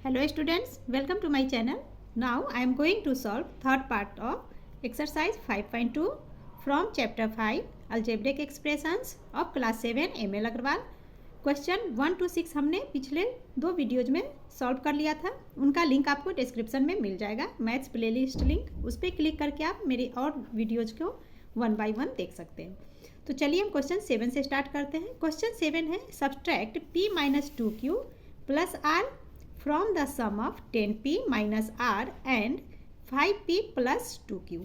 Hello students, welcome to my channel. Now I am going to solve third part of exercise 5.2 from chapter 5 algebraic expressions of class 7 ML Agarwal. Question 1 to 6 हमने पिछले दो videos में solve कर लिया था. उनका link आपको description में मिल जाएगा, मैथ्स प्लेलिस्ट लिंक. उस पर क्लिक करके आप मेरी और वीडियोज को 1 by 1 देख सकते हैं. तो चलिए हम क्वेश्चन 7 से स्टार्ट करते हैं. क्वेश्चन 7 है subtract p - 2q plus r from the sum of 10p minus r and 5p plus 2q.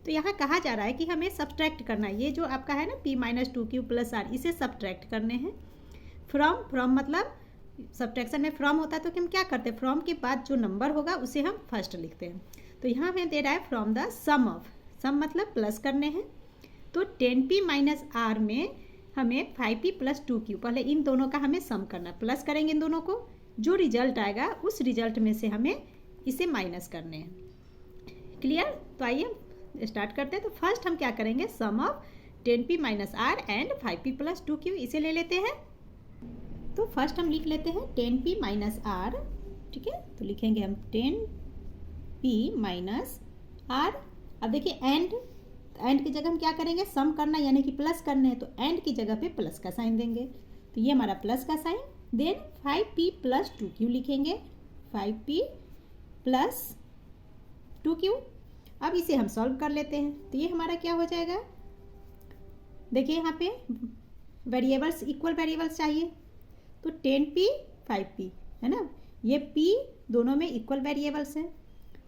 तो यहाँ कहा जा रहा है कि हमें सब्सट्रैक्ट करना है. ये जो आपका है ना p - 2q प्लस r, इसे सब्सट्रैक्ट करने हैं. फ्रॉम मतलब सब्ट्रैक्शन में फ्रॉम होता है तो हम क्या करते हैं, फ्रॉम के बाद जो नंबर होगा उसे हम फर्स्ट लिखते हैं. तो यहाँ हमें दे रहा है फ्रॉम द सम ऑफ, सम मतलब प्लस करने हैं. तो 10p माइनस r में हमें 5p प्लस 2q, पहले इन दोनों का हमें सम करना है. प्लस करेंगे इन दोनों को, जो रिजल्ट आएगा उस रिजल्ट में से हमें इसे माइनस करने हैं. क्लियर? तो आइए स्टार्ट करते हैं. तो फर्स्ट हम क्या करेंगे, sum of 10p minus r and 5p plus 2q इसे ले लेते हैं. तो फर्स्ट हम लिख लेते हैं 10p माइनस r. ठीक है, तो लिखेंगे हम 10p माइनस r. अब देखिए एंड की जगह हम क्या करेंगे, सम करना यानी कि प्लस करने हैं, तो एंड की जगह पे प्लस का साइन देंगे. तो ये हमारा प्लस का sign. Then 5p plus 2q लिखेंगे, 5p प्लस 2q. अब इसे हम सॉल्व कर लेते हैं. तो ये हमारा क्या हो जाएगा, देखिए यहाँ पे वेरिएबल्स इक्वल वेरिएबल्स चाहिए. तो 10p 5p है ना, ये p दोनों में इक्वल वेरिएबल्स हैं,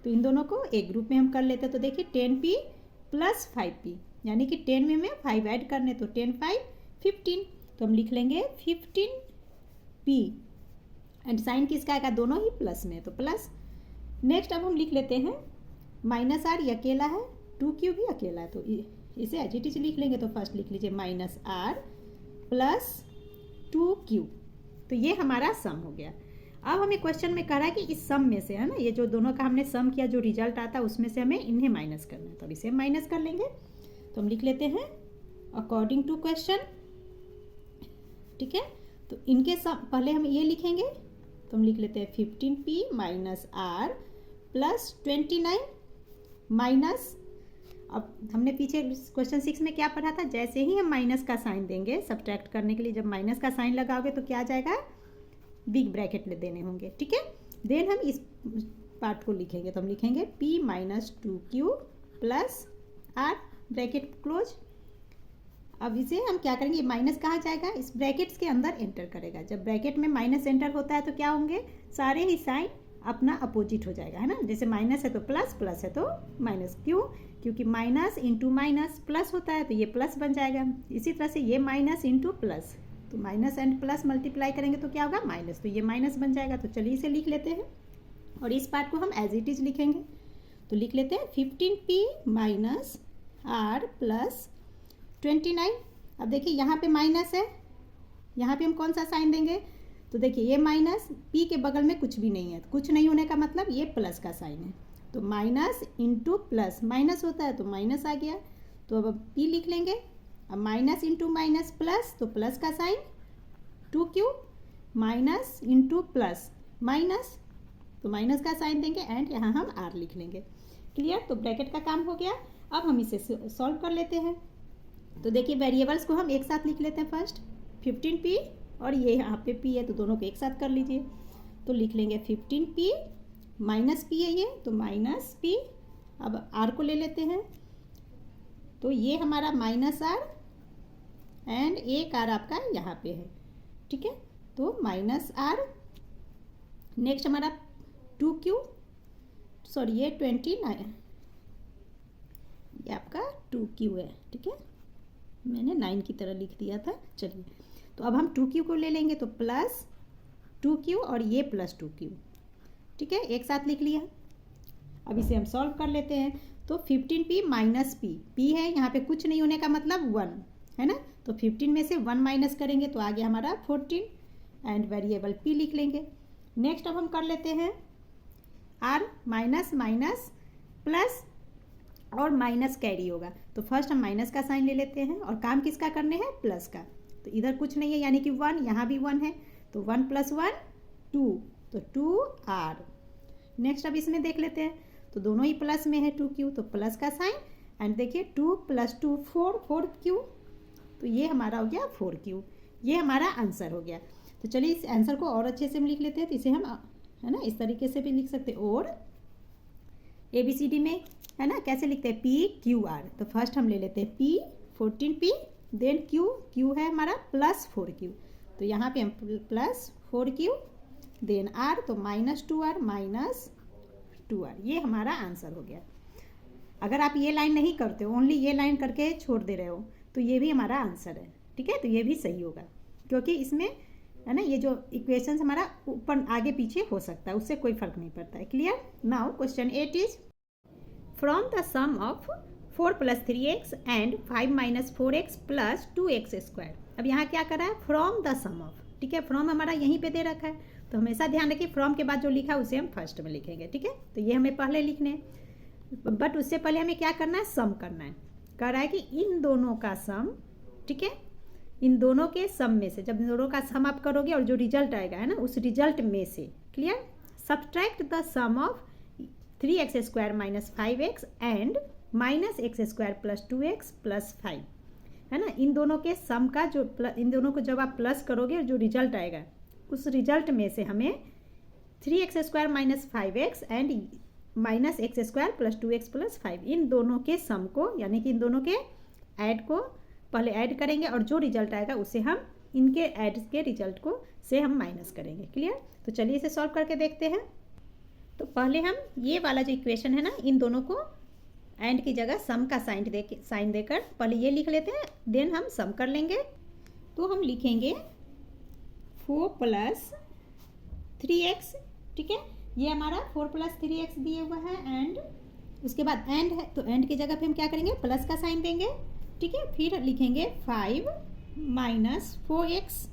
तो इन दोनों को एक ग्रुप में हम कर लेते हैं. तो देखिए 10p प्लस 5p यानी कि 10 में 5 ऐड करने, तो 10 5 15. तो हम लिख लेंगे 15p एंड साइन किसका आएगा, दोनों ही प्लस में, तो प्लस. नेक्स्ट अब हम लिख लेते हैं माइनस आर, ये अकेला है, 2q भी अकेला है, तो इसे एज इट इज लिख लेंगे. तो फर्स्ट लिख लीजिए माइनस आर प्लस 2q. तो ये हमारा सम हो गया. अब हमें क्वेश्चन में कह रहा है कि इस सम में से है ना, ये जो दोनों का हमने सम किया, जो रिजल्ट आता है उसमें से हमें इन्हें माइनस करना है. तो अब इसे माइनस कर लेंगे. तो हम लिख लेते हैं अकॉर्डिंग टू क्वेश्चन. ठीक है, तो इनके सम पहले हम ये लिखेंगे. तो हम लिख लेते हैं 15p minus r plus 29 minus, अब हमने पीछे क्वेश्चन 6 में क्या पढ़ा था, जैसे ही हम माइनस का साइन देंगे सब्ट्रैक्ट करने के लिए, जब माइनस का साइन लगाओगे तो क्या आ जाएगा, बिग ब्रैकेट में देने होंगे. ठीक है, देन हम इस पार्ट को लिखेंगे. तो हम लिखेंगे p minus 2q plus r bracket close. अब इसे हम क्या करेंगे, माइनस कहाँ जाएगा, इस ब्रैकेट्स के अंदर एंटर करेगा. जब ब्रैकेट में माइनस एंटर होता है तो क्या होंगे, सारे ही साइन अपना अपोजिट हो जाएगा, है ना. जैसे माइनस है तो प्लस, प्लस है तो माइनस. क्यों, क्योंकि माइनस इंटू माइनस प्लस होता है, तो ये प्लस बन जाएगा. इसी तरह से ये माइनस इंटू प्लस, तो माइनस एंड प्लस मल्टीप्लाई करेंगे तो क्या होगा, माइनस, तो ये माइनस बन जाएगा. तो चलिए इसे लिख लेते हैं और इस पार्ट को हम एज इट इज लिखेंगे. तो लिख लेते हैं 15p माइनस r प्लस 29. अब देखिए यहाँ पे माइनस है, यहाँ पे हम कौन सा साइन देंगे, तो देखिए ये माइनस, p के बगल में कुछ भी नहीं है, कुछ नहीं होने का मतलब ये प्लस का साइन है. तो माइनस इंटू प्लस, माइनस होता है तो माइनस आ गया. तो अब p लिख लेंगे. अब माइनस इंटू माइनस प्लस, तो प्लस का sign, 2q minus into plus minus, तो माइनस का साइन देंगे एंड यहाँ हम r लिख लेंगे. क्लियर? तो ब्रैकेट का काम हो गया. अब हम इसे सॉल्व कर लेते हैं. तो देखिए वेरिएबल्स को हम एक साथ लिख लेते हैं. फर्स्ट 15p और ये यहाँ पे p है, तो दोनों को एक साथ कर लीजिए. तो लिख लेंगे 15p माइनस p है ये, तो माइनस p. अब r को ले लेते हैं. तो ये हमारा माइनस r एंड एक r आपका यहाँ पे है. ठीक है, तो माइनस r. नेक्स्ट हमारा 2q, सॉरी ये 29, ये आपका 2q है. ठीक है, मैंने 9 की तरह लिख दिया था. चलिए, तो अब हम 2q को ले लेंगे. तो प्लस 2q और ये प्लस 2q. ठीक है, एक साथ लिख लिया. अब इसे हम सॉल्व कर लेते हैं. तो 15p माइनस p है, यहाँ पे कुछ नहीं होने का मतलब 1 है ना. तो 15 में से 1 माइनस करेंगे तो आ गया हमारा 14 एंड वेरिएबल p लिख लेंगे. नेक्स्ट अब हम कर लेते हैं r माइनस माइनस प्लस और माइनस कैरी होगा. तो फर्स्ट हम माइनस का साइन ले लेते हैं और काम किसका करने हैं, प्लस का. तो इधर कुछ नहीं है यानी कि 1, यहाँ भी 1 है, तो 1 + 1 2, तो 2r। नेक्स्ट अब इसमें देख लेते हैं, तो दोनों ही प्लस में है 2q, तो प्लस का साइन, एंड देखिए 2 + 2 4, 4q, तो ये हमारा हो गया 4q। ये हमारा आंसर हो गया। तो चलिए इस आंसर को और अच्छे से हम लिख लेते हैं। तो इसे हम है ना इस तरीके से भी लिख सकते हैं, और ABCD में है ना कैसे लिखते हैं, PQR। तो फर्स्ट हम ले लेते हैं P 14P, देन Q है हमारा +4Q, तो यहाँ पे हम +4Q, देन R, तो -2R -2R। ये हमारा आंसर हो गया। अगर आप ये लाइन नहीं करते हो, ओनली ये लाइन करके छोड़ दे रहे हो, तो ये भी हमारा आंसर है। ठीक है, तो ये भी सही होगा, क्योंकि इसमें है ना ये जो इक्वेशंस हमारा ऊपर आगे पीछे हो सकता है, उससे कोई फर्क नहीं पड़ता है। Clear. Now question 8 is from the sum of 4 + 3x and 5 - 4x + 2x²। अब यहाँ क्या कर रहा है, फ्रॉम द सम ऑफ। ठीक है, फ्रॉम हमारा यहीं पे दे रखा है, तो हमेशा ध्यान रखिए फ्रॉम के बाद जो लिखा है उसे हम फर्स्ट में लिखेंगे। ठीक है, तो ये हमें पहले लिखने हैं, बट उससे पहले हमें क्या करना है, सम करना है। कह रहा है कि इन दोनों का सम, ठीक है, इन दोनों के सम में से, जब इन दोनों का सम आप करोगे और जो रिजल्ट आएगा है ना, उस रिजल्ट में से, clear, subtract the sum of 3x² - 5x and -x² + 2x + 5, है ना। इन दोनों के सम का जो इन दोनों को जब आप प्लस करोगे और जो रिजल्ट आएगा, उस रिजल्ट में से हमें 3x² - 5x and -x² + 2x + 5, इन दोनों के सम को, यानी कि इन दोनों के ऐड को पहले ऐड करेंगे, और जो रिजल्ट आएगा उसे हम इनके ऐड के रिजल्ट को से हम माइनस करेंगे। क्लियर। तो चलिए इसे सॉल्व करके देखते हैं। तो पहले हम ये वाला जो इक्वेशन है ना, इन दोनों को एंड की जगह सम का साइन देकर पहले ये लिख लेते हैं, देन हम सम कर लेंगे। तो हम लिखेंगे 4 + 3x, ठीक है, ये हमारा 4 + 3x दिए हुआ है, एंड उसके बाद एंड है, तो एंड की जगह पे हम क्या करेंगे, प्लस का साइन देंगे। ठीक है, फिर लिखेंगे 5 - 4x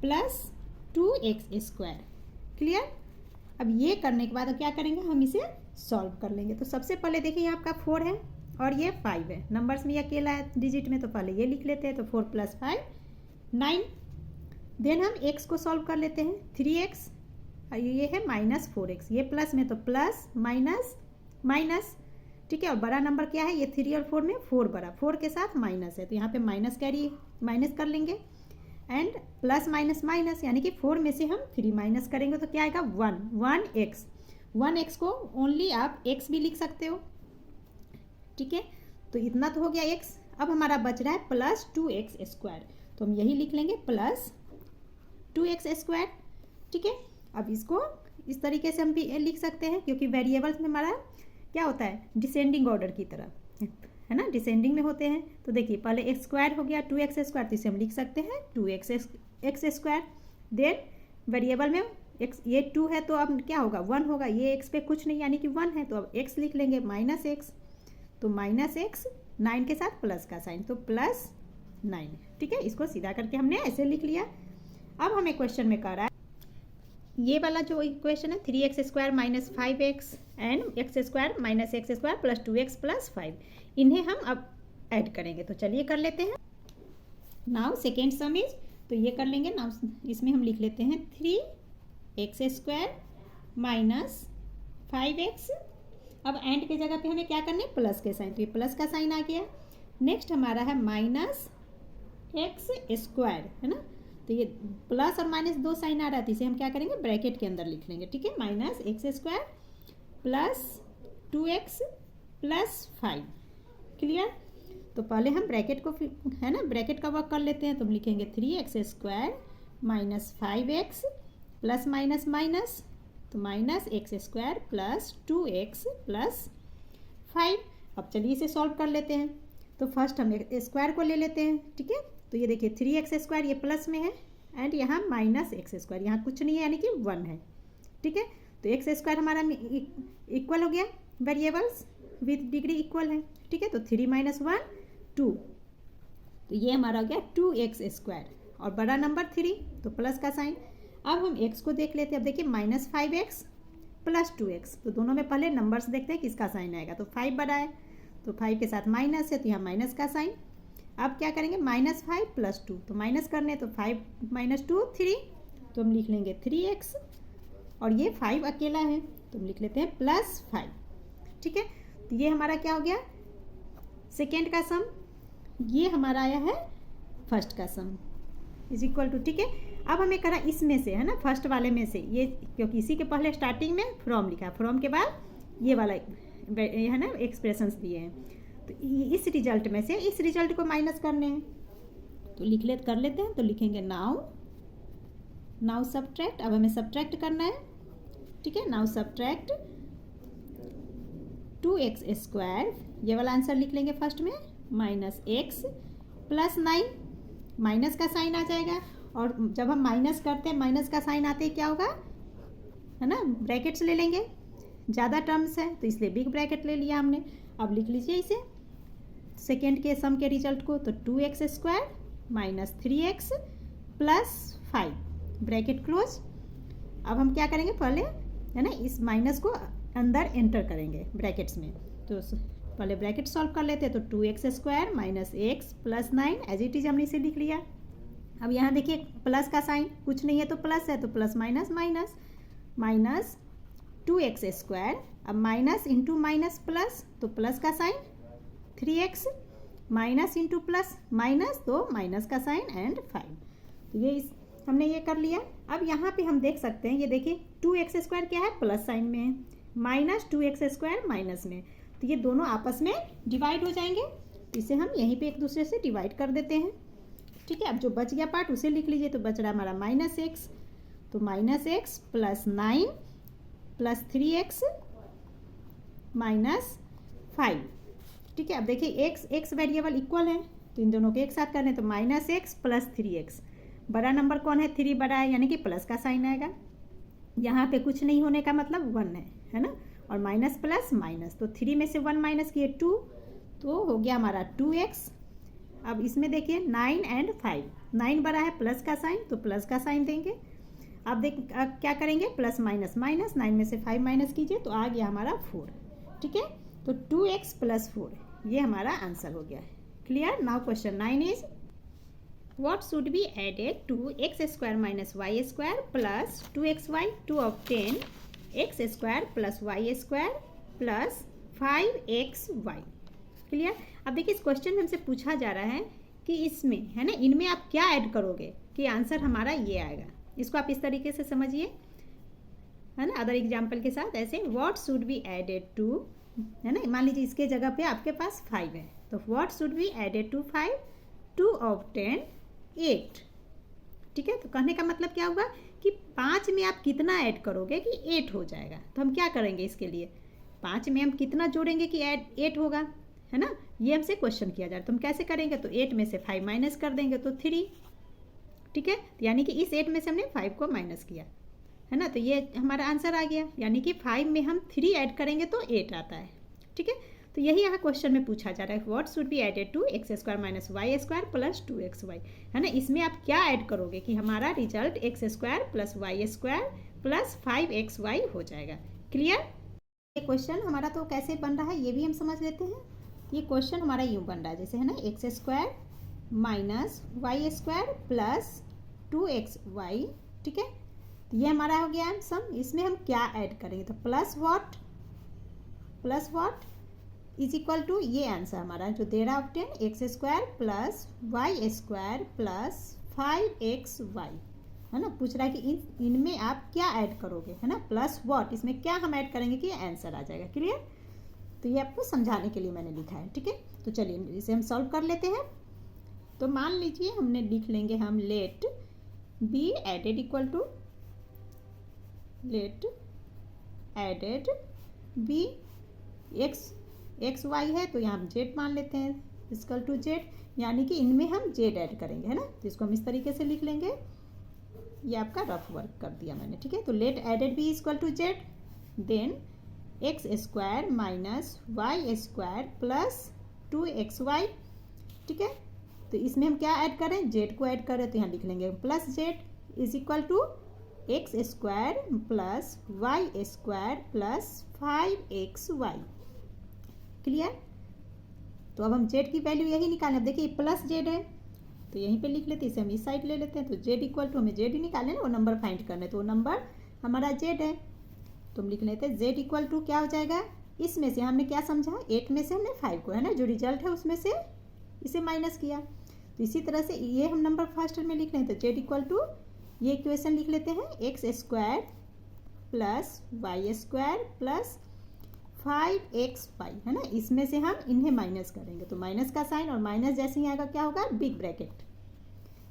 + 2x²। क्लियर। अब ये करने के बाद क्या करेंगे, हम इसे सॉल्व कर लेंगे। तो सबसे पहले देखिए यहाँ आपका 4 है और ये 5 है, नंबर्स में ये अकेला है डिजिट में, तो पहले ये लिख लेते हैं। तो 4 + 5 9, देन हम x को सॉल्व कर लेते हैं, 3x, ये है -4x, ये प्लस में तो प्लस माइनस माइनस। ठीक है, और बड़ा नंबर क्या है, ये 3 और 4 में 4 बड़ा, 4 के साथ माइनस है, तो यहाँ पे माइनस कैरी माइनस कर लेंगे, एंड प्लस माइनस माइनस, यानी कि 4 में से हम 3 माइनस करेंगे तो क्या आएगा, 1x को ओनली आप x भी लिख सकते हो। ठीक है, तो इतना तो हो गया x। अब हमारा बच रहा है +2x², तो हम यही लिख लेंगे +2x²। ठीक है, अब इसको इस तरीके से हम भी लिख सकते हैं, क्योंकि वेरिएबल्स में हमारा क्या होता है, डिसेंडिंग ऑर्डर की तरह, है ना, डिसेंडिंग में होते हैं। तो देखिए पहले x² हो गया 2x², तो इसे हम लिख सकते हैं 2x²। देन वेरिएबल में x, ये 2 है तो अब क्या होगा, 1 होगा, ये x पे कुछ नहीं यानी कि 1 है, तो अब x लिख लेंगे -x, तो -x 9 के साथ प्लस का साइन, तो +9। ठीक है, इसको सीधा करके हमने ऐसे लिख लिया। अब हमें क्वेश्चन में कह रहा है ये वाला जो इक्वेशन है 3x² - 5x and x² - x² + 2x + 5, इन्हें हम अब ऐड करेंगे। तो चलिए कर लेते हैं। नाउ सेकेंड सम इज, तो ये कर लेंगे। नाउ इसमें हम लिख लेते हैं 3x² - 5x। अब एंड के जगह पे हमें क्या करना है, प्लस के साइन, तो ये प्लस का साइन आ गया। नेक्स्ट हमारा है -x², है ना, तो ये प्लस और माइनस दो साइन आ रहा है, तो इसे हम क्या करेंगे, ब्रैकेट के अंदर लिख लेंगे। ठीक है, -x² + 2x + 5। क्लियर। तो पहले हम ब्रैकेट को, है ना, ब्रैकेट का वर्क कर लेते हैं। तो हम लिखेंगे 3x² - 5x plus minus minus, तो -x² + 2x + 5। अब चलिए इसे सॉल्व कर लेते हैं। तो फर्स्ट हम स्क्वायर को ले लेते हैं। ठीक है, तो ये देखिए 3x² ये प्लस में है, एंड यहाँ -x², यहाँ कुछ नहीं है यानी कि 1 है। ठीक है, तो x² हमारा इक्वल हो गया, वेरिएबल्स विथ डिग्री इक्वल है। ठीक है, तो 3 - 1 2, तो ये हमारा हो गया 2x², और बड़ा नंबर 3, तो प्लस का साइन। अब हम x को देख लेते हैं। अब देखिए -5x + 2x, तो दोनों में पहले नंबर्स देखते हैं किसका साइन आएगा। तो 5 बड़ा है, तो 5 के साथ माइनस है, तो यहाँ माइनस का साइन। अब क्या करेंगे, -5 + 2, तो माइनस करने, तो 5 - 2 3, तो हम लिख लेंगे 3x और ये 5 अकेला है, तो हम लिख लेते हैं +5। ठीक है, तो ये हमारा क्या हो गया, सेकेंड का सम। ये हमारा आया है फर्स्ट का सम इज इक्वल टू। ठीक है, अब हमें करा इसमें से, है ना, फर्स्ट वाले में से ये, क्योंकि इसी के पहले स्टार्टिंग में फ्रॉम लिखा, फ्रॉम के बाद ये वाला है ना एक्सप्रेशंस दिए हैं, तो इस रिजल्ट में से इस रिजल्ट को माइनस करने हैं, तो कर लेते हैं। तो लिखेंगे नाउ सब्ट्रैक्ट। अब हमें सब्ट्रैक्ट करना है। ठीक है, नाउ सब्ट्रैक्ट 2x², ये वाला आंसर लिख लेंगे फर्स्ट में, -x + 9, माइनस का साइन आ जाएगा। और जब हम माइनस करते हैं, माइनस का साइन आते ही क्या होगा, है ना, ब्रैकेट्स ले लेंगे, ज़्यादा टर्म्स है तो इसलिए बिग ब्रैकेट ले लिया हमने। अब लिख लीजिए इसे सेकेंड के सम के रिजल्ट को, तो 2x² - 3x + 5, ब्रैकेट क्लोज। अब हम क्या करेंगे, पहले है ना इस माइनस को अंदर एंटर करेंगे ब्रैकेट्स में, तो पहले ब्रैकेट सॉल्व कर लेते हैं। तो 2x² - x + 9 as it is हमने इसे लिख लिया। अब यहाँ देखिए प्लस का साइन कुछ नहीं है तो प्लस है, तो plus minus minus minus 2x², अब माइनस इंटू माइनस प्लस, तो प्लस का sign 3x, minus into plus minus, तो माइनस का साइन एंड 5। तो ये हमने ये कर लिया। अब यहाँ पे हम देख सकते हैं, ये देखिए 2x² क्या है, प्लस साइन में है, -2x² माइनस में, तो ये दोनों आपस में डिवाइड हो जाएंगे, तो इसे हम यहीं पे एक दूसरे से डिवाइड कर देते हैं। ठीक है, अब जो बच गया पार्ट उसे लिख लीजिए, तो बच रहा हमारा -x, तो -x + 9 + 3x - 5। ठीक है, अब देखिए x वेरिएबल इक्वल है, तो इन दोनों को एक साथ करने, तो -x + 3x, बड़ा नंबर कौन है, 3 बड़ा है, यानी कि प्लस का साइन आएगा। यहाँ पे कुछ नहीं होने का मतलब 1 है ना, और माइनस प्लस माइनस, तो 3 में से 1 माइनस किए 2, तो हो गया हमारा 2x। अब इसमें देखिए 9 एंड 5, 9 बड़ा है, प्लस का साइन, तो प्लस का साइन देंगे। अब क्या करेंगे, प्लस माइनस माइनस, 9 में से 5 माइनस कीजिए, तो आ गया हमारा 4। ठीक है, तो 2x + 4 ये हमारा आंसर हो गया है। Clear. Now question 9 is what should be added to x² - y² plus 2xy to obtain x² + y² plus 5xy। Clear. अब देखिए इस क्वेश्चन में हमसे पूछा जा रहा है कि इसमें, है ना, इनमें आप क्या ऐड करोगे कि आंसर हमारा ये आएगा। इसको आप इस तरीके से समझिए, है ना, अदर एग्जाम्पल के साथ ऐसे, what should be added to, है ना, मान लीजिए इसके जगह पे आपके पास 5 है, तो what should be added to 5 to obtain 8। ठीक है, तो कहने का मतलब क्या होगा कि 5 में आप कितना ऐड करोगे कि 8 हो जाएगा। तो हम क्या करेंगे इसके लिए, 5 में हम कितना जोड़ेंगे कि 8 होगा, है ना, ये हमसे क्वेश्चन किया जा रहा है। तो हम कैसे करेंगे, तो 8 में से 5 माइनस कर देंगे तो 3। ठीक है, यानी कि इस 8 में से हमने 5 को माइनस किया, है ना, तो ये हमारा आंसर आ गया। यानी कि 5 में हम 3 ऐड करेंगे तो 8 आता है। ठीक है, तो यही यहाँ क्वेश्चन में पूछा जा रहा है, what should be added to x² - y² plus 2xy, है ना, इसमें आप क्या ऐड करोगे कि हमारा result x² + y² plus 5xy हो जाएगा। क्लियर। ये क्वेश्चन हमारा तो कैसे बन रहा है ये भी हम समझ लेते हैं। ये क्वेश्चन हमारा यूँ बन रहा है जैसे, है ना, x² - y² प्लस 2xy। ठीक है, तो ये हमारा हो गया सम। इसमें हम क्या ऐड करेंगे, तो plus what is equal to, ये आंसर हमारा जो दे रहा है obtain x² + y² plus 5xy, है ना, पूछ रहा है कि इनमें आप क्या ऐड करोगे, है ना, प्लस व्हाट, इसमें क्या हम ऐड करेंगे कि आंसर आ जाएगा। क्लियर। तो ये आपको समझाने के लिए मैंने लिखा है। ठीक है, तो चलिए इसे हम सॉल्व कर लेते हैं। तो मान लीजिए हमने लिख लेंगे हम let be added equal to, let added be x y है, तो यहाँ हम जेड मान लेते हैं इक्वल टू जेड, यानी कि इनमें हम जेड ऐड करेंगे, है ना, तो इसको हम इस तरीके से लिख लेंगे। ये आपका रफ वर्क कर दिया मैंने। ठीक है, तो let added be equal to z, then x² - y² plus 2xy। ठीक है, तो इसमें हम क्या ऐड करें, जेड को ऐड करें, तो यहाँ लिख लेंगे plus z is equal to x² + y² plus 5xy। Clear. तो अब हम जेड की वैल्यू यही निकालें। अब देखिए प्लस जेड है तो यहीं पे लिख लेते हैं, इसे हम इस साइड ले लेते हैं, तो जेड इक्वल टू, हमें जेड ही निकालें ना, वो नंबर फाइंड करने, तो वो नंबर हमारा जेड है, तो हम लिख लेते हैं जेड इक्वल टू क्या हो जाएगा, इसमें से हमने क्या समझा, 8 में से हमने 5 को, है ना, जो रिजल्ट है उसमें से इसे माइनस किया। तो इसी तरह से ये हम नंबर फर्स्ट में लिख लेते हैं, जेड इक्वल टू ये इक्वेशन लिख लेते हैं, x square plus y square plus 5xy, है ना, इसमें से हम इन्हें माइनस करेंगे, तो माइनस का साइन और माइनस जैसे ही आएगा क्या होगा, big bracket,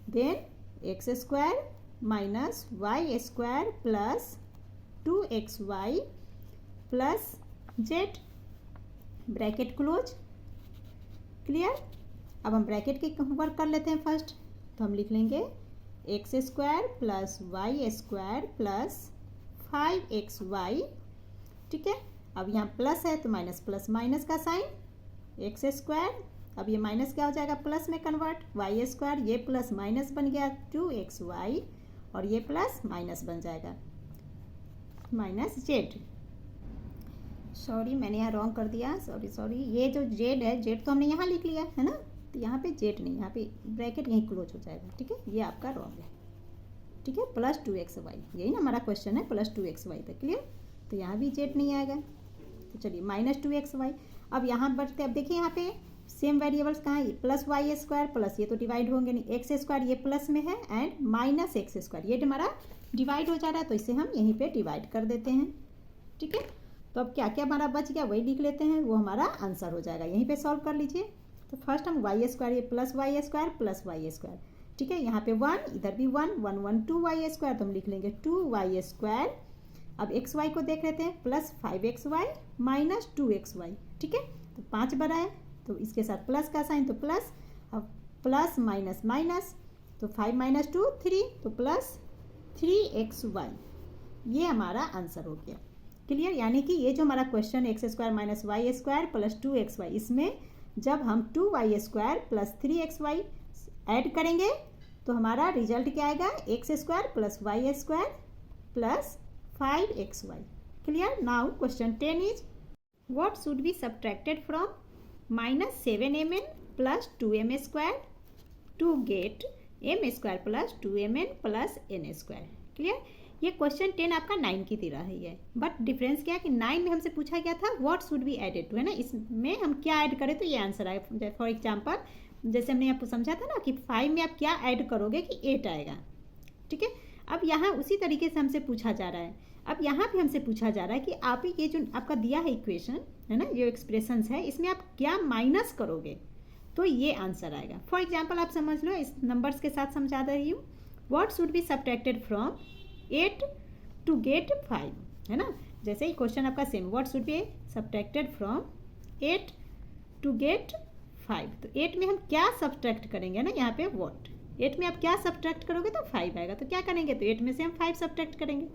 then x square minus y square plus 2xy plus z, bracket close, clear. अब हम ब्रैकेट के वर्क कर लेते हैं फर्स्ट, तो हम लिख लेंगे x square plus y square plus 5xy, ठीक है। अब यहाँ प्लस है तो माइनस प्लस माइनस का साइन, एक्स स्क्वायर, अब ये माइनस क्या हो जाएगा, प्लस में कन्वर्ट, वाई स्क्वायर, ये प्लस माइनस बन गया 2xy और ये प्लस माइनस बन जाएगा माइनस जेड। सॉरी मैंने यहाँ रॉन्ग कर दिया, सॉरी, ये जो जेड है, जेड तो हमने यहाँ लिख लिया है ना, तो यहाँ पे जेड नहीं, यहाँ पे ब्रैकेट यहीं क्लोज हो जाएगा, ठीक है, ये आपका रॉन्ग है, ठीक है, प्लस 2xy, यही ना हमारा क्वेश्चन है, प्लस 2xy तक, क्लियर। तो यहाँ भी जेड नहीं आएगा, तो चलिए माइनस 2xy। अब यहाँ बढ़ते, अब देखिए यहाँ पे सेम वेरिएबल्स कहाँ है, प्लस वाई स्क्वायर प्लस, ये तो डिवाइड होंगे नहीं, एक्स स्क्वायर ये प्लस में है एंड माइनस एक्स स्क्वायर, ये हमारा डिवाइड हो जा रहा है, तो इसे हम यहीं पे डिवाइड कर देते हैं, ठीक है। तो अब क्या क्या हमारा बच गया वही लिख लेते हैं, वो हमारा आंसर हो जाएगा, यहीं पे सॉल्व कर लीजिए। तो फर्स्ट हम वाई स्क्वायर, ये plus y square plus y square, ठीक है, यहाँ पे 1, इधर भी 1, 1 1 2 वाई स्क्वायर, तो हम लिख लेंगे 2 वाई स्क्वायर। अब एक्स वाई को देख लेते हैं, प्लस 5xy माइनस 2xy, ठीक है, तो 5 बना है, तो इसके साथ प्लस का साइन, तो प्लस, अब प्लस माइनस माइनस, तो 5 माइनस 2 3, तो प्लस 3xy, ये हमारा आंसर हो गया, क्लियर। यानी कि ये जो हमारा question x square minus y square plus 2xy, इसमें जब हम 2y square plus 3xy add करेंगे तो हमारा रिजल्ट क्या आएगा, x square plus y square plus 5xy, clear. Now question 10 is what should be subtracted from minus 7mn plus 2m square to get m square plus 2mn plus n square, clear. ये question 10 आपका 9 की तरह ही है, but difference क्या है कि 9 में हमसे पूछा गया था what should be added to, है ना, इसमें हम क्या ऐड करें तो ये आंसर आए। फॉर एग्जांपल जैसे हमने आपको समझा था ना कि 5 में आप क्या ऐड करोगे कि 8 आएगा, ठीक है। अब यहाँ उसी तरीके से हमसे पूछा जा रहा है, अब यहाँ भी हमसे पूछा जा रहा है कि आप ये जो आपका दिया है इक्वेशन, है ना, ये एक्सप्रेशंस है, इसमें आप क्या माइनस करोगे तो ये आंसर आएगा। फॉर एग्जाम्पल आप समझ लो, इस नंबर्स के साथ समझा रही हूँ, what should be subtracted from 8 to get 5, है ना, जैसे ही क्वेश्चन आपका same, what should be subtracted from 8 to get 5, तो 8 में हम क्या सब्ट्रैक्ट करेंगे ना, यहाँ पे व्हाट, 8 में आप क्या सब्ट्रैक्ट करोगे तो 5 आएगा, तो क्या करेंगे, तो 8 में से हम 5 सब्ट्रैक्ट करेंगे,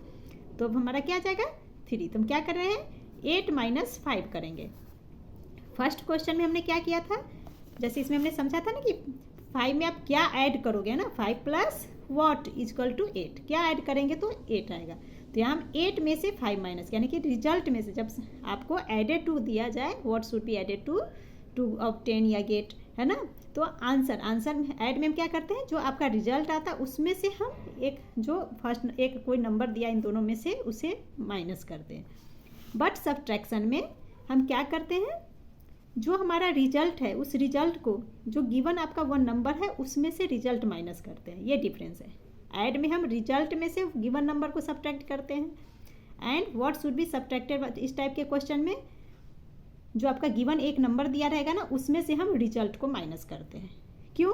तो अब हमारा क्या आ जाएगा 3, तो हम क्या कर रहे हैं 8 माइनस 5 करेंगे। फर्स्ट क्वेश्चन में हमने क्या किया था, जैसे इसमें हमने समझा था ना कि 5 में आप क्या ऐड करोगे ना, 5 प्लस वॉट इजकल टू 8, क्या ऐड करेंगे तो 8 आएगा, तो यहाँ हम 8 में से 5 माइनस, यानी कि रिजल्ट में से जब आपको एडेड टू दिया जाए, what should be added to obtain या गेट, है ना, तो आंसर ऐड में हम क्या करते हैं, जो आपका रिजल्ट आता है उसमें से हम एक जो फर्स्ट एक कोई नंबर दिया इन दोनों में से उसे माइनस करते हैं। बट सब्ट्रैक्शन में हम क्या करते हैं, जो हमारा रिजल्ट है उस रिजल्ट को जो गिवन आपका वन नंबर है उसमें से रिजल्ट माइनस करते हैं, ये डिफरेंस है। ऐड में हम रिजल्ट में से गिवन नंबर को सब्ट्रैक्ट करते हैं and what should be subtracted, इस टाइप के क्वेश्चन में जो आपका गिवन एक नंबर दिया रहेगा ना उसमें से हम रिजल्ट को माइनस करते हैं। क्यों,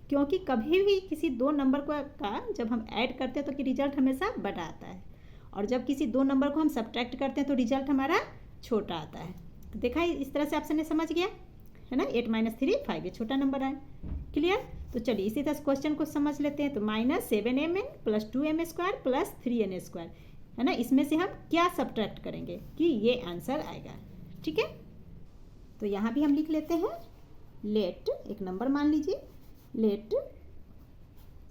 क्योंकि कभी भी किसी दो नंबर को का जब हम ऐड करते हैं तो कि रिजल्ट हमेशा बड़ा आता है, और जब किसी दो नंबर को हम सब्ट्रैक्ट करते हैं तो रिजल्ट हमारा छोटा आता है। तो देखा इस तरह से आपसे ने समझ गया है ना, 8 माइनस 3 5, ये छोटा नंबर है, क्लियर। तो चलिए इसी तरह क्वेश्चन को समझ लेते हैं, तो minus 7mn plus 2m square plus 3n square, है ना, इसमें से हम क्या सब्ट्रैक्ट करेंगे कि ये आंसर आएगा, ठीक है। तो यहाँ भी हम लिख लेते हैं, लेट एक नंबर मान लीजिए, let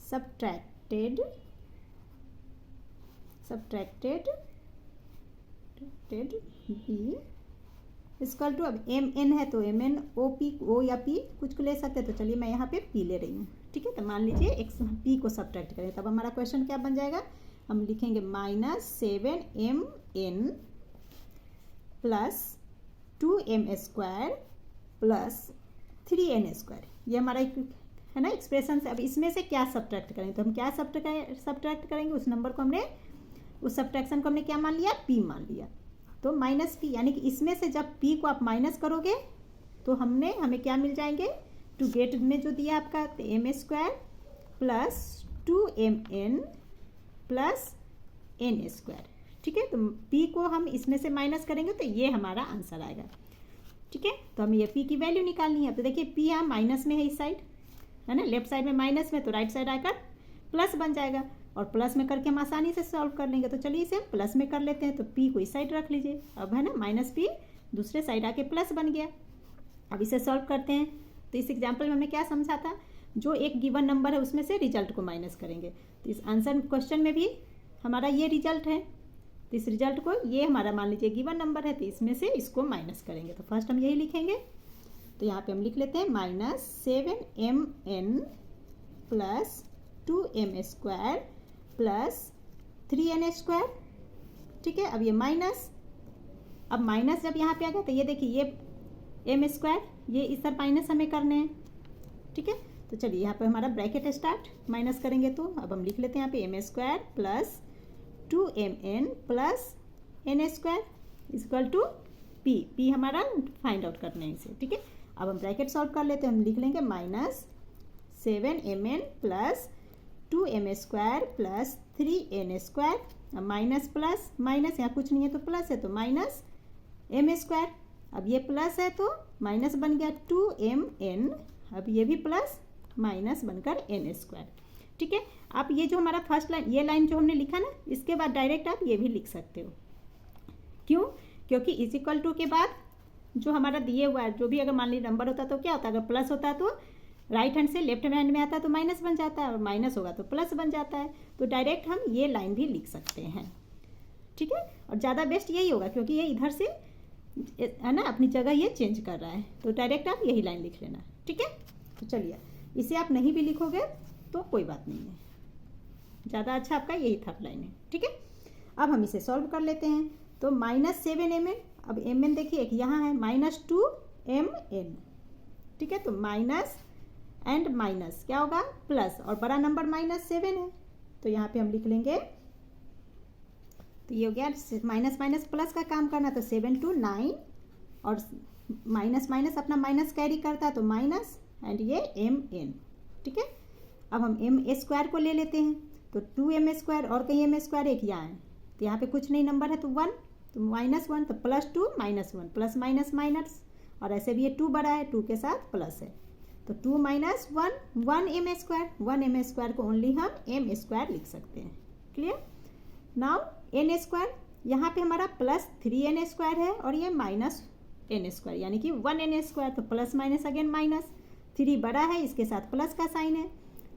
subtracted be equal to, अब एम एन है तो m n o p, o या पी कुछ को ले सकते हैं, तो चलिए मैं यहाँ पे पी ले रही हूँ, ठीक है। तो मान लीजिए एक पी को सब्ट्रैक्ट करें, तब हमारा क्वेश्चन क्या बन जाएगा, हम लिखेंगे -7mn plus 2m² plus 3n²। ये हमारा है ना एक्सप्रेशन है। अब इसमें से क्या सब्ट्रैक्ट करेंगे, तो हम क्या सब्ट्रैक्ट करेंगे, उस नंबर को हमने, उस सब्ट्रैक्शन को हमने क्या मान लिया, p मान लिया। तो -p, यानी कि इसमें से जब p को आप माइनस करोगे तो हमें क्या मिल जाएंगे, टू गेट में जो दिया आपका m² plus 2mn plus n²। ठीक है, तो p को हम इसमें से माइनस करेंगे तो ये हमारा आंसर आएगा। ठीक है, तो हमें ये p की वैल्यू निकालनी है। तो देखिए p यहाँ माइनस में है, इस साइड है ना, लेफ्ट साइड में माइनस में, तो राइट साइड आकर प्लस बन जाएगा, और प्लस में करके हम आसानी से सॉल्व कर लेंगे। तो चलिए इसे हम प्लस में कर लेते हैं। तो p को इस साइड रख लीजिए, अब है ना -p दूसरे साइड आके प्लस बन गया। अब इसे सॉल्व करते हैं। तो इस एग्जाम्पल में हमने क्या समझा था, जो एक गिवन नंबर है उसमें से रिजल्ट को माइनस करेंगे। तो इस आंसर क्वेश्चन में भी हमारा ये रिजल्ट है, तो इस रिजल्ट को, ये हमारा मान लीजिए गिवन नंबर है, तो इसमें से इसको माइनस करेंगे। तो फर्स्ट हम यही लिखेंगे। तो यहाँ पे हम लिख लेते हैं -7mn plus 2m² plus 3n²। ठीक है, अब ये माइनस, अब माइनस जब यहाँ पे आ गया तो ये देखिए ये m², ये इस तरह माइनस हमें करने हैं। ठीक है, तो चलिए यहाँ पे हमारा ब्रैकेट स्टार्ट, माइनस करेंगे तो अब हम लिख लेते हैं यहाँ पे m² plus 2mn plus n² equal to p हमारा फाइंड आउट करना है इसे। ठीक है, अब हम ब्रैकेट सॉल्व कर लेते हैं। हम लिख लेंगे -7mn plus 2m² plus 3n²। अब माइनस प्लस माइनस, यहाँ कुछ नहीं है तो प्लस है, तो माइनस m²। अब ये प्लस है तो माइनस बन गया 2mn, अब ये भी प्लस माइनस बनकर n²। ठीक है, आप ये जो हमारा फर्स्ट लाइन, ये लाइन जो हमने लिखा ना, इसके बाद डायरेक्ट आप ये भी लिख सकते हो। क्यों, क्योंकि इज इक्वल टू के बाद जो हमारा दिए हुआ है, जो भी अगर मान लीजिए नंबर होता तो क्या होता है, अगर प्लस होता तो राइट हैंड से लेफ्ट हैंड में आता तो माइनस बन जाता है, और माइनस होगा तो प्लस बन जाता है। तो डायरेक्ट हम ये लाइन भी लिख सकते हैं। ठीक है, और ज़्यादा बेस्ट यही होगा, क्योंकि ये इधर से है ना अपनी जगह ये चेंज कर रहा है, तो डायरेक्ट आप यही लाइन लिख लेना। ठीक है, तो चलिए इसे आप नहीं भी लिखोगे तो कोई बात नहीं है, ज़्यादा अच्छा आपका यही थर्ड लाइन है। ठीक है, अब हम इसे सॉल्व कर लेते हैं। तो -7mn, अब mn देखिए एक यहाँ है, -2mn। ठीक है, तो माइनस एंड माइनस क्या होगा, प्लस, और बड़ा नंबर -7 है, तो यहाँ पे हम लिख लेंगे, तो ये हो गया माइनस माइनस प्लस का काम करना, तो 7 to 9, और माइनस माइनस अपना माइनस कैरी करता है, तो माइनस एंड ये mn। ठीक है, अब हम m² को ले लेते हैं। तो 2m², और कहीं m² एक यहाँ है, तो यहाँ पे कुछ नहीं नंबर है तो 1, तो -1, तो +2 -1 प्लस माइनस माइनस, और ऐसे भी ये 2 बड़ा है, 2 के साथ प्लस है, तो 2 - 1 1m², को ओनली हम m² लिख सकते हैं। क्लियर, नाउ n², यहाँ पे हमारा +3n² है, और ये -n², यानी कि 1n², तो प्लस माइनस अगेन माइनस, 3 बड़ा है, इसके साथ प्लस का साइन है,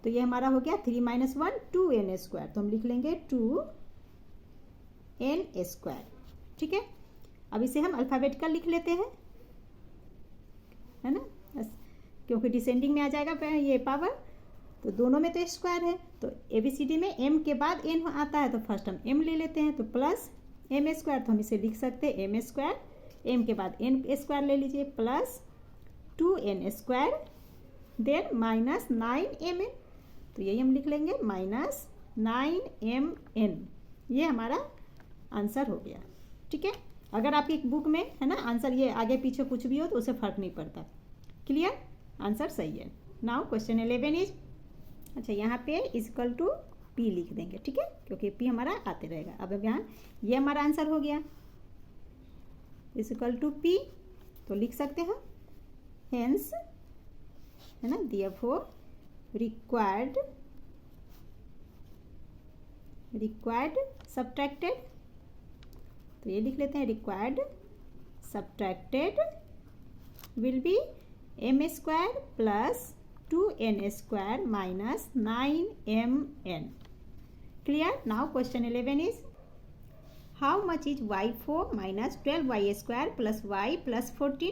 तो ये हमारा हो गया 3 - 1 2n², तो हम लिख लेंगे 2n²। ठीक है, अब इसे हम अल्फ़ाबेटिकल लिख लेते हैं, है ना, क्योंकि डिसेंडिंग में आ जाएगा ये पावर, तो दोनों में तो स्क्वायर है, तो ABCD में m के बाद n आता है, तो फर्स्ट हम m ले लेते हैं, तो प्लस m², तो हम इसे लिख सकते हैं m², m के बाद n² ले लीजिए, प्लस 2n², देन -9mn, तो यही हम लिख लेंगे -9mn। ये हमारा आंसर हो गया। ठीक है, अगर आपकी बुक में है ना आंसर ये आगे पीछे कुछ भी हो तो उसे फर्क नहीं पड़ता। क्लियर, आंसर सही है। नाउ क्वेश्चन 11 इज, अच्छा यहाँ पे इक्वल टू p लिख देंगे। ठीक है, क्योंकि p हमारा आते रहेगा। अब यहाँ ये हमारा आंसर हो गया, इक्वल टू p, तो लिख सकते हैं हेंस, है ना, देयरफॉर रिक्वायर्ड सब्ट्रैक्टेड, तो ये लिख लेते हैं required subtracted will be m² plus 2n² minus 9mn। Clear, now question 11 is, how much is y4 minus 12y² plus y plus 14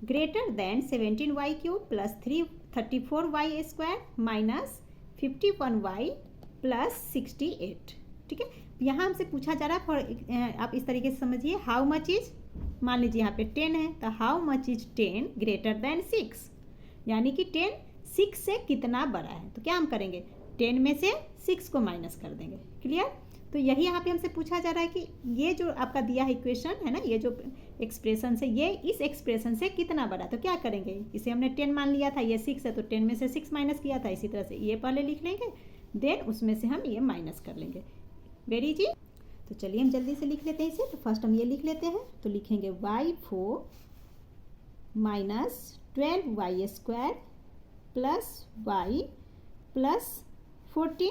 greater than 17y³ plus 34y² minus 51y plus 68। ठीक है। यहाँ हमसे पूछा जा रहा है फॉर, आप इस तरीके से समझिए, हाउ मच इज, मान लीजिए यहाँ पे 10 है तो how much is 10 greater than 6, यानी कि 10 6 से कितना बड़ा है। तो क्या हम करेंगे, 10 में से 6 को माइनस कर देंगे। क्लियर। तो यही यहाँ पे हमसे पूछा जा रहा है कि ये जो आपका दिया है इक्वेशन है ना, ये जो एक्सप्रेशन से, ये इस एक्सप्रेशन से कितना बड़ा। तो क्या करेंगे, इसे हमने 10 मान लिया था, ये 6 है तो 10 में से 6 माइनस किया था, इसी तरह से ये पहले लिख लेंगे, देन उसमें से हम ये माइनस कर लेंगे। वेरी जी। तो चलिए हम जल्दी से लिख लेते हैं इसे। तो फर्स्ट हम ये लिख लेते हैं, तो लिखेंगे y4 minus 12y² plus y plus 14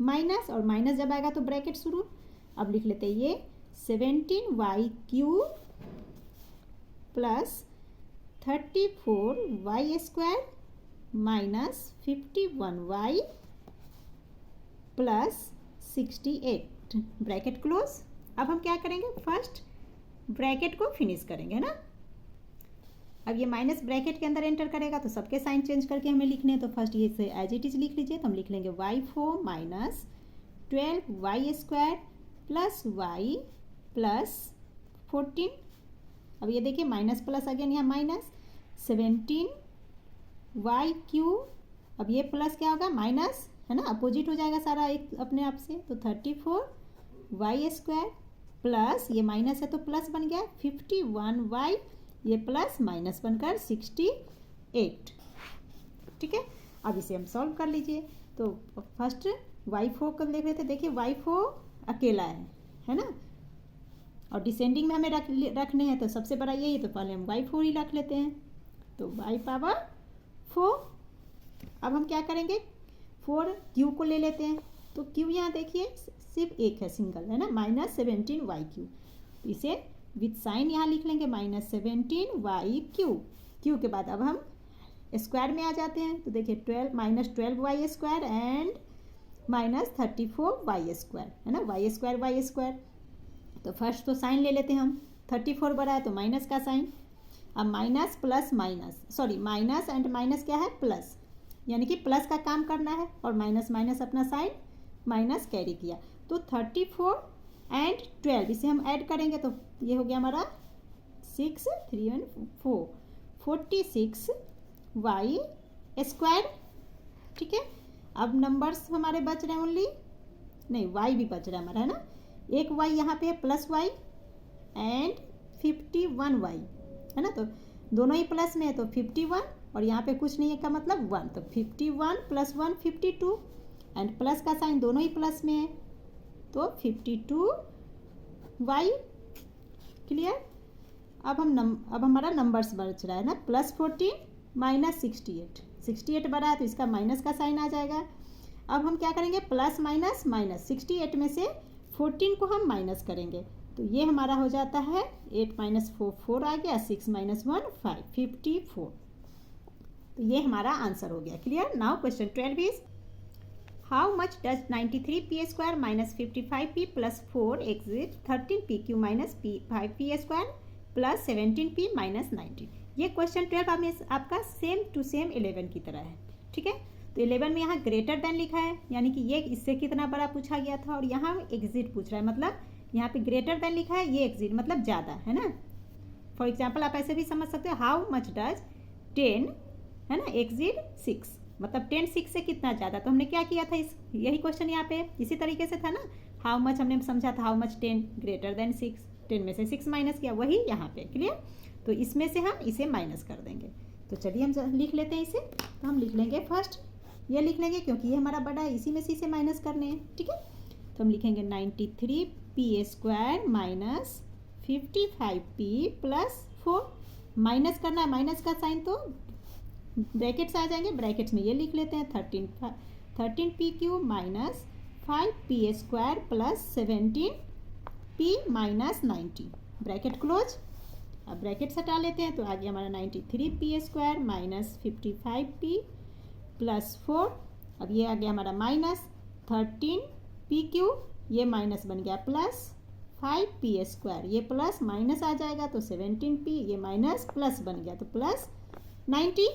minus, और माइनस जब आएगा तो ब्रैकेट शुरू। अब लिख लेते हैं ये 17y³ plus 34y² minus 51y plus 68, bracket close. अब हम क्या करेंगे, फर्स्ट ब्रैकेट को फिनिश करेंगे, है ना। अब ये माइनस ब्रैकेट के अंदर एंटर करेगा तो सबके साइन चेंज करके हमें लिखने हैं। तो फर्स्ट ये से एज इट इज लिख लीजिए। तो हम लिख लेंगे y4 minus 12y² plus y plus 14। अब ये देखिए माइनस प्लस अगेन यहाँ माइनस 17y³। अब ये प्लस क्या होगा, माइनस, है ना, अपोजिट हो जाएगा सारा एक अपने आप से। तो 34y² प्लस ये माइनस है तो प्लस बन गया 51y, ये प्लस माइनस बनकर 68। ठीक है। अब इसे हम सॉल्व कर लीजिए। तो फर्स्ट y4 को देख लेते, देखिए y4 अकेला है ना, और डिसेंडिंग में हमें रखने हैं, तो सबसे बड़ा यही, तो पहले हम y4 ही रख लेते हैं। तो y⁴। अब हम क्या करेंगे, 4 q को ले लेते हैं। तो q यहाँ देखिए सिर्फ एक है, सिंगल, है ना, माइनस 17y³। तो इसे विथ साइन यहाँ लिख लेंगे माइनस 17y³ क्यू के बाद अब हम स्क्वायर में आ जाते हैं। तो देखिए 12 minus 12y² and minus 34y², है ना, y²। तो फर्स्ट तो साइन ले लेते हैं हम, 34 बड़ा है तो माइनस का साइन। अब minus plus minus, sorry minus and minus क्या है, प्लस, यानी कि प्लस का काम करना है, और माइनस माइनस अपना साइन माइनस कैरी किया। तो 34 एंड 12 इसे हम ऐड करेंगे तो ये हो गया हमारा 6 3 1 4 46y²। ठीक है। अब नंबर्स हमारे बच रहे हैं ओनली, नहीं y भी बच रहा है हमारा, है ना, एक y यहाँ पे है प्लस y एंड 51y, है ना, तो दोनों ही प्लस में है तो 51, और यहाँ पे कुछ नहीं है का मतलब 1, तो 51 प्लस 1 52, एंड प्लस का साइन दोनों ही प्लस में है तो 52y। क्लियर। अब हमारा नंबर्स बच रहा है ना, प्लस 14 माइनस 68 बड़ा है तो इसका माइनस का साइन आ जाएगा। अब हम क्या करेंगे, प्लस माइनस माइनस, 68 में से 14 को हम माइनस करेंगे तो ये हमारा हो जाता है 8 माइनस 4 4 आ गया, 6 माइनस 1 5 54। तो ये हमारा आंसर हो गया। Clear. Now question 12 is how much does 93p² minus 55p plus 4 exit 13pq minus 5p² plus 17p minus 19। ये क्वेश्चन 12 आपका सेम टू सेम 11 की तरह है। ठीक है। तो 11 में यहाँ ग्रेटर देन लिखा है, यानी कि ये इससे कितना बड़ा पूछा गया था, और यहाँ एग्जिट पूछ रहा है, मतलब यहाँ पे ग्रेटर देन लिखा है, ये एग्जिट मतलब ज़्यादा, है ना। फॉर एग्जाम्पल आप ऐसे भी समझ सकते हो, हाउ मच डज 10, है ना, एग्जिट 6, मतलब 10 6 से कितना ज़्यादा। तो हमने क्या किया था, यही क्वेश्चन यहाँ पे इसी तरीके से था ना, हाउ मच हमने समझा था, हाउ मच 10 ग्रेटर देन 6, 10 में से 6 माइनस किया, वही यहाँ पे। क्लियर। तो इसमें से हम इसे माइनस कर देंगे। तो चलिए हम लिख लेते हैं इसे। तो हम लिख लेंगे फर्स्ट ये लिख लेंगे क्योंकि ये हमारा बड़ा है, इसी में से इसे माइनस करने हैं। ठीक है। तो हम लिखेंगे 93p² minus 55p plus 4, minus करना है, माइनस का साइन तो ब्रैकेट्स आ जाएंगे, ब्रैकेट्स में ये लिख लेते हैं 13p³ minus 5p² plus 17p minus 19, bracket close. अब ब्रैकेट्स हटा लेते हैं तो आ गया हमारा 93p² माइनस 55p प्लस 4। अब ये आ गया हमारा माइनस 13pq, ये माइनस बन गया प्लस 5p², ये प्लस माइनस आ जाएगा तो 17p, ये माइनस प्लस बन गया तो प्लस 90।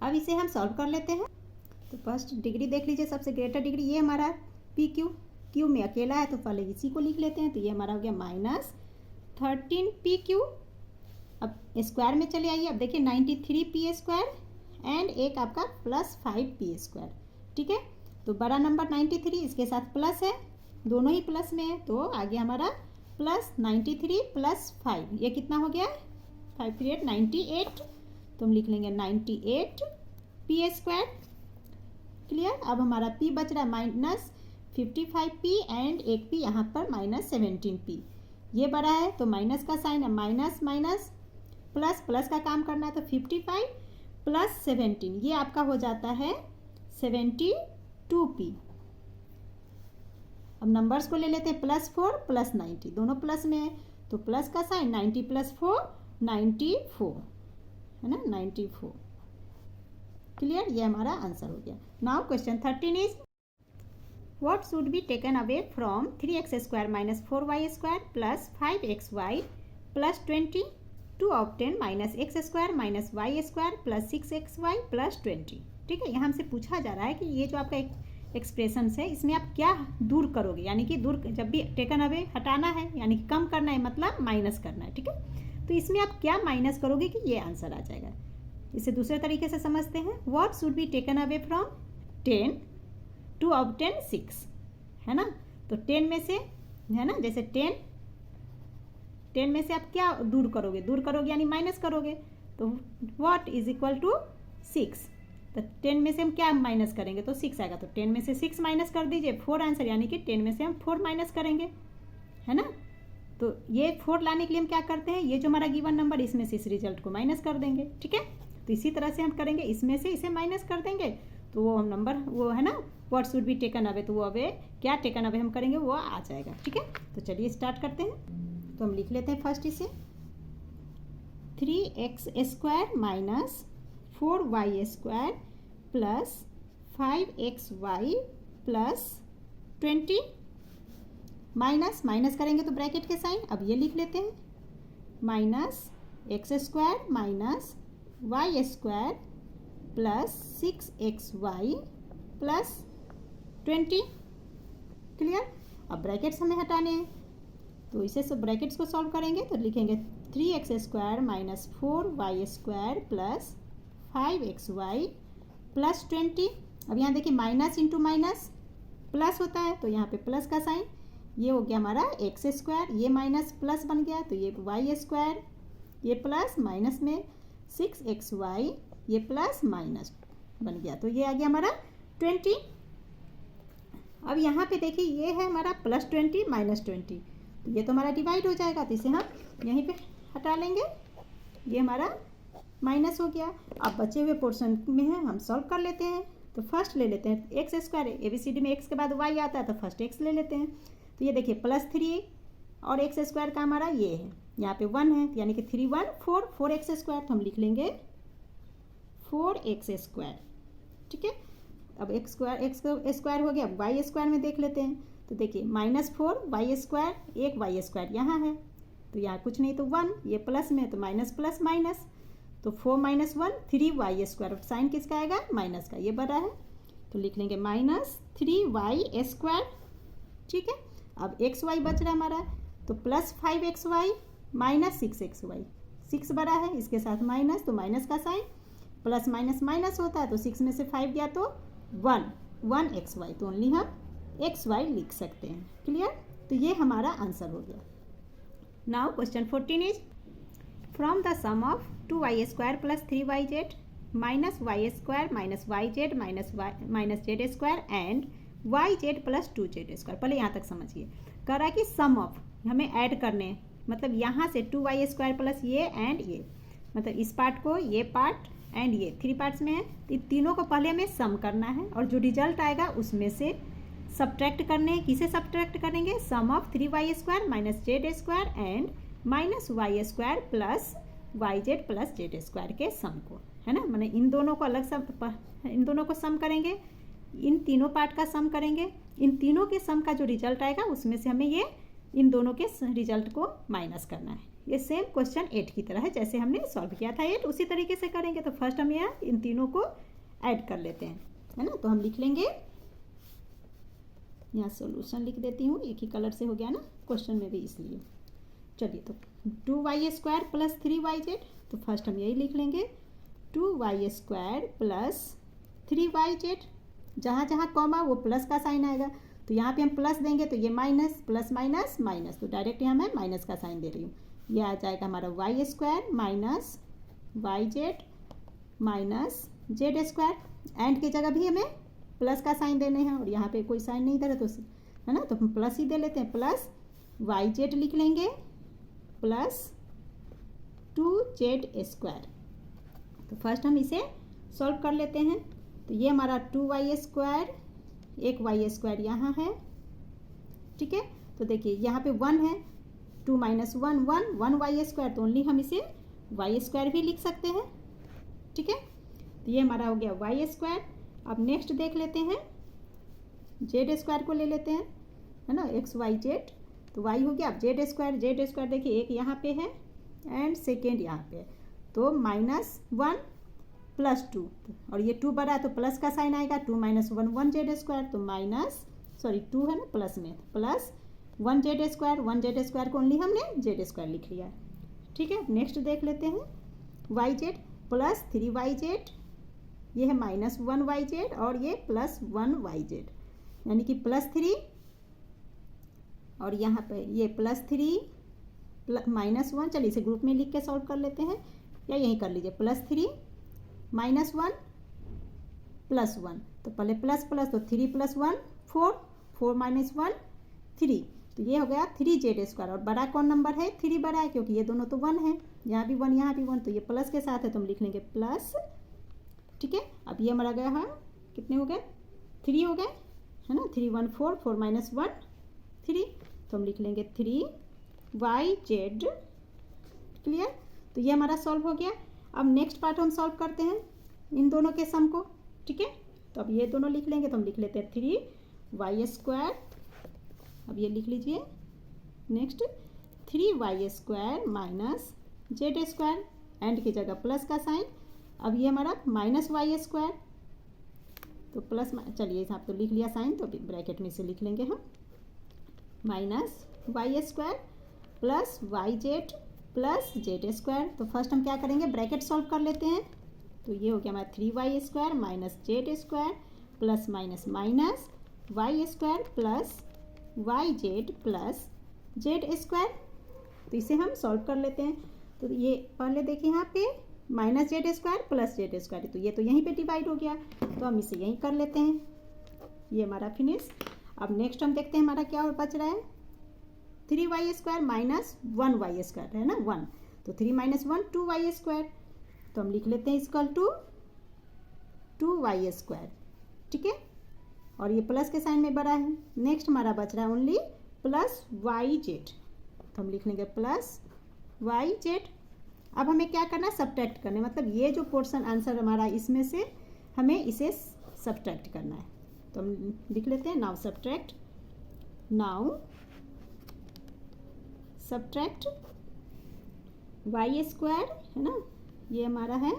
अब इसे हम सॉल्व कर लेते हैं। तो फर्स्ट डिग्री देख लीजिए, सबसे ग्रेटर डिग्री ये हमारा पी क्यू, क्यू में अकेला है तो पहले इसी को लिख लेते हैं। तो ये हमारा हो गया -13p क्यू। अब स्क्वायर में चले आइए। अब देखिए 93p स्क्वायर एंड एक आपका +5p स्क्वायर। ठीक है, तो बड़ा नंबर 93 इसके साथ प्लस है, दोनों ही प्लस में है, तो आगे हमारा +93 + 5, ये कितना हो गया 5 3 8 98। तो हम लिख लेंगे 98p स्क्वायर। क्लियर। अब हमारा p बच रहा है -55p एंड एक p यहाँ पर -17p। ये बड़ा है तो माइनस का साइन है, माइनस माइनस प्लस, प्लस का काम करना है, तो 55 + 17 ये आपका हो जाता है 72p। अब नंबर्स को ले लेते हैं, +4 + 90, दोनों प्लस में है तो प्लस का साइन, 90 + 4 94 है ना, 94। क्लियर, ये हमारा आंसर हो गया। Now question 13 is what should be taken away from 3x² - 4y² + 5xy + 20 to obtain -x² - y² + 6xy + 20। ठीक है, यहाँ हमसे पूछा जा रहा है कि ये जो आपका एक्सप्रेशन है इसमें आप क्या दूर करोगे, यानी कि दूर जब भी टेकन अवे हटाना है यानी कि कम करना है, मतलब माइनस करना है। ठीक है, तो इसमें आप क्या माइनस करोगे कि ये आंसर आ जाएगा। इसे दूसरे तरीके से समझते हैं, what should be taken away from 10 to obtain 6, है ना। तो 10 में से, है ना, जैसे 10 में से आप क्या दूर करोगे यानी माइनस करोगे, तो व्हाट इज इक्वल टू 6। तो 10 में से हम क्या माइनस करेंगे तो 6 आएगा, तो 10 में से 6 माइनस कर दीजिए, 4 आंसर, यानी कि 10 में से हम 4 माइनस करेंगे, है ना। तो ये 4 लाने के लिए हम क्या करते हैं, ये जो हमारा गिवन नंबर इसमें से इस रिजल्ट को माइनस कर देंगे। ठीक है, तो इसी तरह से हम करेंगे, इसमें से इसे माइनस कर देंगे, तो वो हम नंबर वो है ना what should be taken away, तो वो अवे क्या टेकन अवे हम करेंगे वो आ जाएगा। ठीक है, तो चलिए स्टार्ट करते हैं। तो हम लिख लेते हैं फर्स्ट इसे 3x² - 4y² + 5xy + 20 minus minus करेंगे तो ब्रैकेट के साइन। अब ये लिख लेते हैं -x² - y² + 6xy + 20। क्लियर। अब ब्रैकेट्स हमें हटाने हैं, तो इसे सब ब्रैकेट्स को सॉल्व करेंगे तो लिखेंगे 3x² - 4y² + 5xy + 20। अब यहाँ देखिए माइनस इंटू माइनस प्लस होता है, तो यहाँ पे प्लस का साइन, ये हो गया हमारा x², ये माइनस प्लस बन गया, तो ये y², ये प्लस माइनस में 6xy, ये प्लस माइनस बन गया, तो ये आ गया हमारा 20। अब यहाँ पे देखिए ये है हमारा +20 -20, तो ये तो हमारा डिवाइड हो जाएगा, तो इसे हम यहीं पे हटा लेंगे, ये हमारा माइनस हो गया। अब बचे हुए पोर्शन में है हम सॉल्व कर लेते हैं। तो फर्स्ट ले लेते हैं x², ABCD में x के बाद y आता है तो फर्स्ट x ले लेते हैं। तो ये देखिए +3 और x² का हमारा ये है, यहाँ पे 1 है, यानी कि 3 1 4 4x², तो हम लिख लेंगे 4x²। ठीक है, अब x² हो गया। अब y² में देख लेते हैं, तो देखिए -4 y², एक y² यहाँ है, तो यहाँ कुछ नहीं तो 1, ये प्लस में तो माइनस प्लस माइनस, तो 4 - 1 3y², साइन किसका आएगा माइनस का, ये बड़ा है, तो लिख लेंगे -3y²। ठीक है, अब xy बच रहा है हमारा, तो +5xy - 6xy, 6 बड़ा है, इसके साथ माइनस, तो माइनस का साइन, प्लस माइनस माइनस होता है, तो 6 में से 5 गया तो 1xy, तो ओनली हम xy लिख सकते हैं। क्लियर, तो ये हमारा आंसर हो गया। Now question 14 is from the sum of 2y² + 3yz - y² - yz - z² and yz + 2z²। पहले यहाँ तक समझिए, कह रहा है कि सम ऑफ हमें ऐड करने हैं, मतलब यहाँ से 2y² + ये एंड ये, मतलब इस पार्ट को, ये पार्ट एंड ये 3 पार्ट्स में है, तो तीनों को पहले हमें सम करना है और जो रिजल्ट आएगा उसमें से सब्ट्रैक्ट करने, किसे सब्ट्रैक्ट करेंगे, sum of 3y² - z² and -y² + yz + z² के सम को, है ना, मैंने इन दोनों को अलग सम, इन दोनों को सम करेंगे, इन तीनों पार्ट का सम करेंगे, इन तीनों के सम का जो रिजल्ट आएगा उसमें से हमें ये इन दोनों के रिजल्ट को माइनस करना है। ये सेम क्वेश्चन 8 की तरह है, जैसे हमने सॉल्व किया था 8, उसी तरीके से करेंगे। तो फर्स्ट हम यहाँ इन तीनों को ऐड कर लेते हैं, है ना, तो हम लिख लेंगे यहाँ सॉल्यूशन लिख देती हूँ, एक ही कलर से हो गया ना क्वेश्चन में भी, इसलिए। चलिए, तो 2y² प्लस 3yz, तो फर्स्ट हम यही लिख लेंगे 2y² प्लस 3yz। जहाँ जहाँ कॉमा वो प्लस का साइन आएगा, तो यहाँ पे हम प्लस देंगे तो ये माइनस, प्लस माइनस माइनस, तो डायरेक्ट यहाँ मैं माइनस का साइन दे रही हूँ। ये आ जाएगा हमारा y² minus yz minus z²। And की जगह भी हमें प्लस का साइन देने हैं, और यहाँ पे कोई साइन नहीं दे रहा, तो है ना, तो हम प्लस ही दे लेते हैं। प्लस yz लिख लेंगे प्लस 2z²। तो फर्स्ट हम इसे सॉल्व कर लेते हैं। तो ये हमारा 2y², एक y² यहाँ है, ठीक है। तो देखिए यहाँ पे 1 है, 2 माइनस 1 1 1 y², तो ओनली हम इसे y² भी लिख सकते हैं, ठीक है। तो ये हमारा हो गया y²। अब नेक्स्ट देख लेते हैं, z² को ले लेते हैं, है ना, x y z, तो y हो गया। अब z² देखिए एक यहाँ पे है एंड सेकेंड यहाँ पे है, तो -1 प्लस 2, और ये 2 बड़ा है तो प्लस का साइन आएगा, 2 माइनस 1 1 z², तो 2 है ना प्लस में, प्लस 1 z² को ओनली हमने z² लिख लिया, ठीक है। नेक्स्ट देख लेते हैं, yz प्लस 3yz, ये है -1 yz और ये प्लस 1 yz, यानी कि +3, और यहाँ पे ये +3 -1। चलिए इसे ग्रुप में लिख के सॉल्व कर लेते हैं, या यहीं कर लीजिए, +3 -1 +1, तो पहले प्लस प्लस, तो 3 + 1 4, 4 - 1 3, तो ये हो गया 3z²। और बड़ा कौन नंबर है? 3 बड़ा है, क्योंकि ये दोनों तो 1 है, यहाँ भी 1 यहाँ भी 1, तो ये प्लस के साथ है, तो हम लिख लेंगे प्लस, ठीक है। अब ये हमारा गया है, कितने हो गए? 3 हो गए, है ना, 3 1 4, 4 - 1 3, तो हम लिख लेंगे 3yz, क्लियर। तो ये हमारा सॉल्व हो गया। अब नेक्स्ट पार्ट हम सॉल्व करते हैं इन दोनों के सम को, ठीक है। तो अब ये दोनों लिख लेंगे, तो हम लिख लेते हैं 3y², अब ये लिख लीजिए next 3y² minus z², and की जगह प्लस का साइन। अब ये हमारा -y², तो प्लस, चलिए यहाँ तो लिख लिया साइन, तो ब्रैकेट में से लिख लेंगे हम -y² plus yz plus z²। तो फर्स्ट हम क्या करेंगे, ब्रैकेट सॉल्व कर लेते हैं। तो ये हो गया हमारा 3y² minus z² plus minus minus y² plus yz plus z²। तो इसे हम सॉल्व कर लेते हैं। तो ये पहले देखिए यहाँ पे -z² प्लस z², तो ये तो यहीं पे डिवाइड हो गया, तो हम इसे यहीं कर लेते हैं, ये हमारा फिनिश। अब नेक्स्ट हम देखते हैं हमारा क्या और बच रहा है, 3y² माइनस 1y², है ना 1, तो 3 - 1 2y², तो हम लिख लेते हैं इक्वल टू 2y², ठीक है। और ये प्लस के साइन में बड़ा है। नेक्स्ट हमारा बच रहा है ओनली प्लस yz, तो हम लिख लेंगे प्लस yz। अब हमें क्या करना है, सब्ट्रैक्ट करना है, मतलब ये जो पोर्शन आंसर हमारा इसमें से हमें इसे सब्ट्रैक्ट करना है, तो हम लिख लेते हैं नाउ सब्ट्रैक्ट y², है ना, ये हमारा है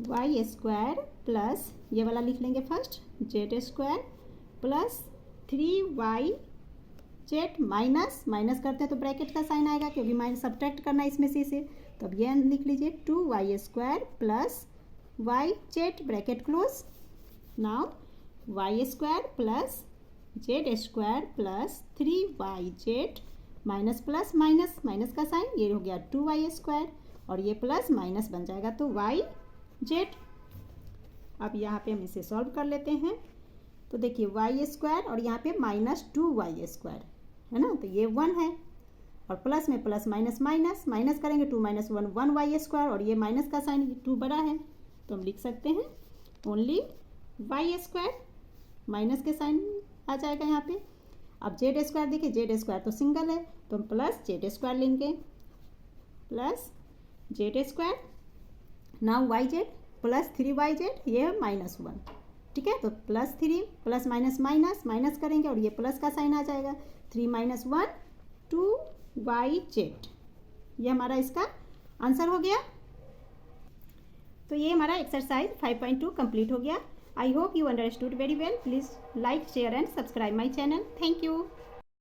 y² प्लस ये वाला लिख लेंगे first z² plus 3yz minus करते हैं तो ब्रैकेट का साइन आएगा, क्योंकि माइनस सब्ट्रैक्ट करना है इसमें से इसे, तो अब ये लिख लीजिए 2y² plus yz, bracket close. Now y² plus z² plus 3yz minus plus minus, minus का साइन, ये हो गया 2y², और ये प्लस माइनस बन जाएगा तो yz। अब यहाँ पे हम इसे सॉल्व कर लेते हैं। तो देखिए y² और यहाँ पे -2y², है ना, तो ये 1 है, और प्लस में प्लस माइनस माइनस, माइनस करेंगे 2 - 1 1y², और ये माइनस का साइन 2 बड़ा है, तो हम लिख सकते हैं ओनली y², माइनस के साइन आ जाएगा यहाँ पे। अब z² देखिए z² तो सिंगल है, तो हम प्लस z² लेंगे, plus z²। Now yz plus 3yz, ये है -1, ठीक है, तो +3 प्लस माइनस माइनस, माइनस करेंगे और ये प्लस का साइन आ जाएगा, 3 - 1 2yz, ये हमारा इसका आंसर हो गया। तो ये हमारा एक्सरसाइज 5.2 कंप्लीट हो गया। I hope you understood very well. Please like, share and subscribe my channel. Thank you.